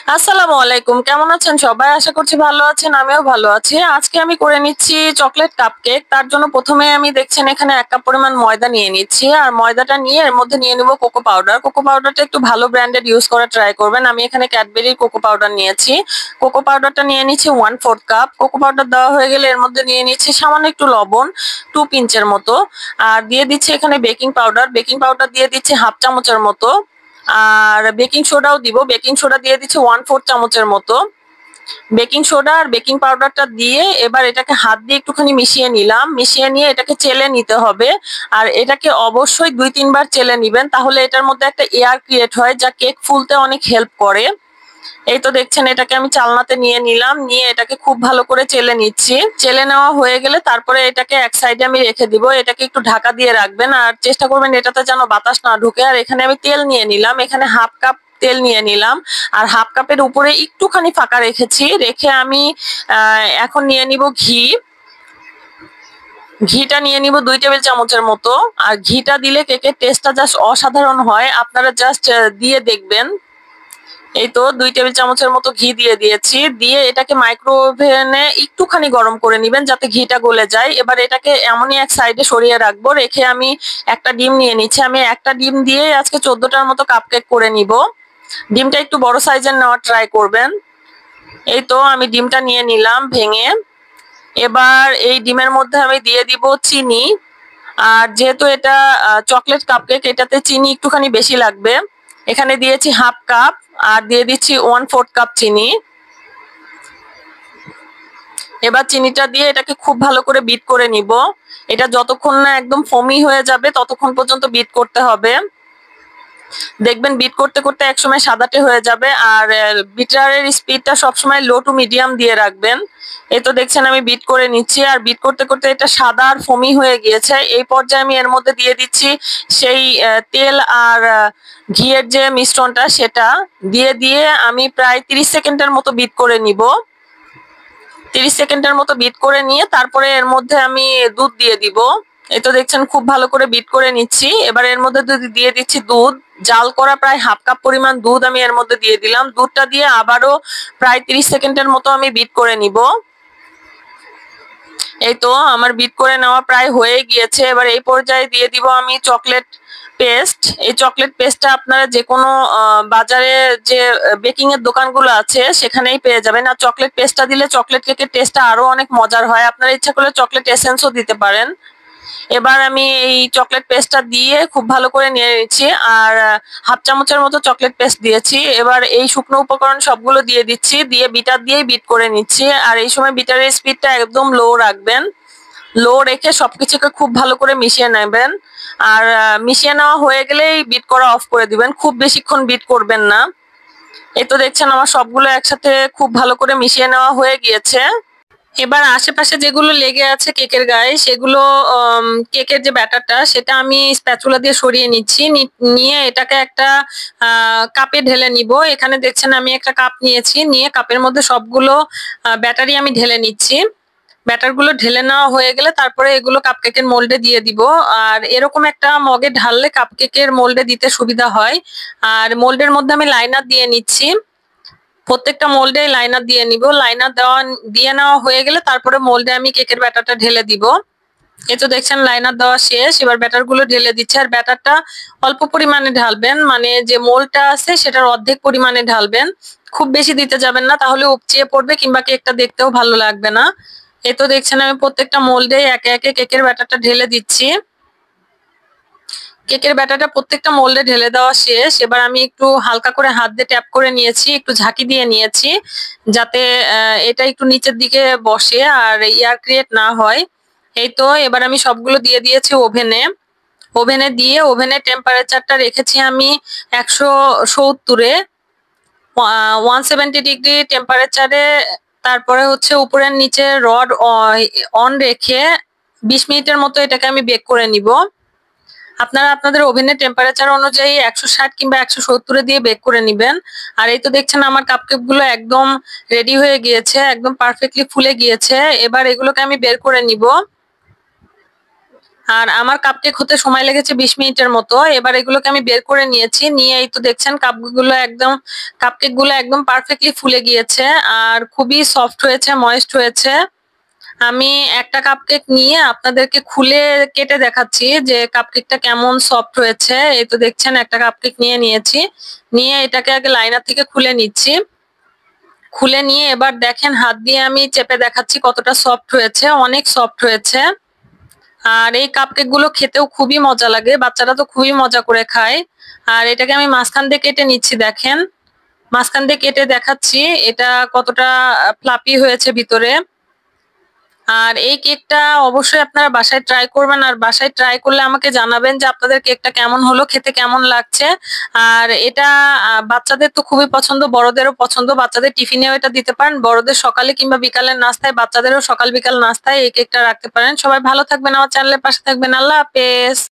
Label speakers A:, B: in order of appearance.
A: আসসালামু আলাইকুম, কেমন আছেন সবাই? আশা করছি ভালো আছেন, আমিও ভালো আছি। আজকে আমি করে নিচ্ছি চকলেট কাপকেক। তার জন্য প্রথমে আমি দেখছেন এখানে 1 কাপ পরিমাণ ময়দা নিয়ে নিচ্ছি। আর ময়দাটা নিয়ে এর মধ্যে নিয়ে নিব কোকো পাউডার। কোকো পাউডারটা একটু ভালো ব্র্যান্ডেড ইউজ করা ট্রাই করবেন। আমি এখানে ক্যাডবেরির কোকো পাউডার নিয়েছি। কোকো পাউডারটা নিয়ে নিচ্ছি 1/4 কাপ। কোকো পাউডার দেওয়া হয়ে গেলে এর মধ্যে নিয়ে নিচ্ছি সামান্য একটু লবণ, 2 পিঞ্চের মতো। আর দিয়ে দিচ্ছি এখানে বেকিং পাউডার। বেকিং পাউডার দিয়ে দিচ্ছি 1/2 চামচের মতো। আর বেকিং সোডাও দিব। বেকিং সোডা দিয়ে দিচ্ছি 1/4 চামচের মতো। বেকিং সোডা আর বেকিং পাউডারটা দিয়ে এবার এটাকে হাত দিয়ে একটুখানি মিশিয়ে নিলাম। মিশিয়ে নিয়ে এটাকে চেলে নিতে হবে। আর এটাকে অবশ্যই 2-3 বার চেলে নিবেন, তাহলে এটার মধ্যে একটা এয়ার ক্রিয়েট হয় যা কেক ফুলতে অনেক হেল্প করে। এই তো দেখছেন এটাকে আমি চালনাতে নিয়ে নিলাম, নিয়ে এটাকে খুব ভালো করে চেলে নিচ্ছি। চেলে নেওয়া হয়ে গেলে তারপরে এটাকে এক সাইডে আমি রেখে দিব। এটাকে একটু ঢাকা দিয়ে রাখবেন আর চেষ্টা করবেন এটাতে যেন বাতাস না ঢুকে। আর এখানে আমি তেল নিয়ে নিলাম, এখানে 1/2 কাপ তেল নিয়ে নিলাম। আর 1/2 কাপের উপরে একটুখানি ফাঁকা রেখেছি। রেখে আমি এখন নিয়ে নিব ঘি। ঘিটা নিয়ে নিব 2 টেবিল চামচের মতো। আর ঘিটা দিলে কেকের টেস্টটা জাস্ট অসাধারণ হয়, আপনারা জাস্ট দিয়ে দেখবেন। এই তো 2 টেবিল চামচের মতো ঘি দিয়ে দিয়েছি। দিয়ে এটাকে মাইক্রো ওভেনে একটুখানি গরম করে নিবেন যাতে ঘিটা গলে যায়। এবার এটাকে এমনই এক সাইডে সরিয়ে রাখবো। রেখে আমি একটা ডিম নিয়ে নিচ্ছি। আমি একটা ডিম দিয়ে আজকে 14টার মতো কাপকেক করে নিব। ডিমটা একটু বড় সাইজের নেওয়ার ট্রাই করবেন। এই তো আমি ডিমটা নিয়ে নিলাম ভেঙে। এবার এই ডিমের মধ্যে আমি দিয়ে দিব চিনি। আর যেহেতু এটা চকলেট কাপকেক, এটাতে চিনি একটুখানি বেশি লাগবে। এখানে দিয়েছি 1/2 কাপ। আর দিয়ে দিচ্ছি 1/4 কাপ চিনি। এবার চিনিটা দিয়ে এটাকে খুব ভালো করে বিট করে নিব। এটা যতক্ষণ না একদম ফোমি হয়ে যাবে ততক্ষণ পর্যন্ত বিট করতে হবে। দেখবেন বিট করতে করতে একসময় সাদাটে হয়ে যাবে। আর বিটারের স্পিডটা সবসময় লো টু মিডিয়াম দিয়ে রাখবেন। এই তো দেখছেন আমি বিট করে নিচ্ছি। আর বিট করতে করতে এটা সাদা আর ফোমি হয়ে গিয়েছে। এই পর্যায়ে আমি এর মধ্যে দিয়ে দিচ্ছি সেই তেল আর ঘিয়ের যে মিশ্রণটা, সেটা দিয়ে আমি প্রায় 30 সেকেন্ডের মতো বিট করে নিব। 30 সেকেন্ডের মতো বিট করে নিয়ে তারপরে এর মধ্যে আমি দুধ দিয়ে দিব। এই তো দেখছেন খুব ভালো করে বিট করে নিচ্ছি। এবার এর মধ্যে দিয়ে দিচ্ছি দুধ। জাল করা প্রায় 1/2 কাপ পরিমাণ দুধ আমি এর মধ্যে দিয়ে দিলাম। দুধটা দিয়ে আবারও প্রায় 30 সেকেন্ডের মতো আমি বিট করে নিব। এই তো আমার বিট করে নেওয়া প্রায় হয়ে গিয়েছে। এবার এই পর্যায়ে দিয়ে দিব আমি চকলেট পেস্ট। এই চকলেট পেস্টটা আপনারা যে কোনো বাজারে যে বেকিং এর দোকানগুলো আছে সেখানেই পেয়ে যাবেন। আর চকলেট পেস্টটা দিলে চকলেট কেকের টেস্টটা আরো অনেক মজার হয়। আপনারা ইচ্ছা করলে চকলেট এসেন্সও দিতে পারেন। এবার আমি এই চকলেট পেস্টটা দিয়ে খুব ভালো করে নিয়ে নিচ্ছি। আর 1/2 চামচের মতো চকলেট পেস্ট দিয়েছি। এবার এই শুকনো উপকরণ সবগুলো দিয়ে দিচ্ছি, দিয়ে বিটার দিয়েই বিট করে নিচ্ছি। আর এই সময় বিটারের স্পিডটা একদম লো রাখবেন। লো রেখে সবকিছুকে খুব ভালো করে মিশিয়ে নেবেন। আর মিশিয়ে নেওয়া হয়ে গেলেই বিট করা অফ করে দিবেন, খুব বেশিক্ষণ বিট করবেন না। এই তো দেখছেন আমার সবগুলো একসাথে খুব ভালো করে মিশিয়ে নেওয়া হয়ে গিয়েছে। এবার আশেপাশে যেগুলো লেগে আছে কেকের গায়ে সেগুলো কেকের যে ব্যাটারটা সেটা আমি স্প্যাচুলা দিয়ে সরিয়ে নিচ্ছি। নিয়ে এটাকে একটা কাপে ঢেলে নিব। এখানে দেখছেন আমি একটা কাপ নিয়েছি, নিয়ে কাপের মধ্যে সবগুলো ব্যাটারি আমি ঢেলে নিচ্ছি। ব্যাটারগুলো ঢেলে নেওয়া হয়ে গেলে তারপরে এগুলো কাপকেকের মোল্ডে দিয়ে দিব। আর এরকম একটা মগে ঢাললে কাপকেকের মোল্ডে দিতে সুবিধা হয়। আর মোল্ডের মধ্যে আমি লাইনার দিয়ে নিচ্ছি। প্রত্যেকটা মোল্ডে লাইনার দিয়ে নিব। লাইনার দিয়ে নেওয়া হয়ে গেলে তারপরে মোল্ডে আমি কেকের ব্যাটারটা ঢেলে দিব। এই তো দেখছেন লাইনার দেওয়া শেষ। এবার ব্যাটার গুলো ঢেলে দিচ্ছে। আর ব্যাটারটা অল্প পরিমাণে ঢালবেন, মানে যে মোল্ডটা আছে সেটার অর্ধেক পরিমাণে ঢালবেন। খুব বেশি দিতে যাবেন না, তাহলে উপচিয়ে পড়বে কিংবা কেকটা দেখতেও ভালো লাগবে না। এই তো দেখছেন আমি প্রত্যেকটা মোল্ডে একে একে কেকের ব্যাটারটা ঢেলে দিচ্ছি। কেকের ব্যাটারটা প্রত্যেকটা মোল্ডে ঢেলে দেওয়া শেষ। এবার আমি একটু হালকা করে হাত দিয়ে ট্যাপ করে নিয়েছি, একটু ঝাঁকি দিয়ে নিয়েছি যাতে এটা একটু নিচের দিকে বসে আর এয়ার ক্রিয়েট না হয়। এই তো এবার আমি সবগুলো দিয়ে দিয়েছি ওভেনে। ওভেনে দিয়ে ওভেনের টেম্পারেচারটা রেখেছি আমি 170-এ, 170 ডিগ্রি টেম্পারেচারে। তারপরে হচ্ছে উপরের নিচে রড অন রেখে 20 মিনিটের মতো এটাকে আমি বেক করে নিব। আপনারা আপনাদের ওভেনের টেম্পারেচার অনুযায়ী 160 কিংবা 170-এ দিয়ে বেক করে নিবেন। আর এই তো দেখছেন আমার কাপকেক গুলো একদম রেডি হয়ে গিয়েছে, একদম পারফেক্টলি ফুলে গিয়েছে। এবার এগুলোকে আমি বের করে নিব। আর আমার কাপকেক হতে সময় লেগেছে 20 মিনিটের মতো। এবার এগুলোকে আমি বের করে নিয়েছি, নিয়ে এই তো দেখছেন কাপকেক গুলো একদম পারফেক্টলি ফুলে গিয়েছে আর খুবই সফট হয়েছে, ময়েস্ট হয়েছে। আমি একটা কাপকেক নিয়ে আপনাদেরকে খুলে কেটে দেখাচ্ছি যে কাপকেকটা কেমন সফট হয়েছে। এই তো দেখছেন একটা কাপকেক নিয়ে নিয়েছি, নিয়ে এটাকে আগে লাইনার থেকে খুলে নিচ্ছি। খুলে নিয়ে এবার দেখেন হাত দিয়ে আমি চেপে দেখাচ্ছি কতটা সফট হয়েছে, অনেক সফট হয়েছে। আর এই কাপকেক গুলো খেতেও খুবই মজা লাগে, বাচ্চারা তো খুবই মজা করে খায়। আর এটাকে আমি মাঝখান দিয়ে কেটে নিচ্ছি, দেখেন মাঝখান দিয়ে কেটে দেখাচ্ছি এটা কতটা ফ্লাপি হয়েছে ভিতরে। আর এই কেকটা অবশ্যই আপনারা বাসায় ট্রাই করবেন, আর বাসায় ট্রাই করলে আমাকে জানাবেন যে আপনাদের কেকটা কেমন হলো, খেতে কেমন লাগছে। আর এটা বাচ্চাদের তো খুবই পছন্দ, বড়দেরও পছন্দ, বাচ্চাদের টিফিনেও এটা দিতে পারেন, বড়দের সকালে কিংবা বিকালের নাস্তায়, বাচ্চাদেরও সকাল বিকাল নাস্তায় এই কেকটা রাখতে পারেন। সবাই ভালো থাকবেন, আমার চ্যানেলের পাশে থাকবেন। আল্লাহ হাফেজ।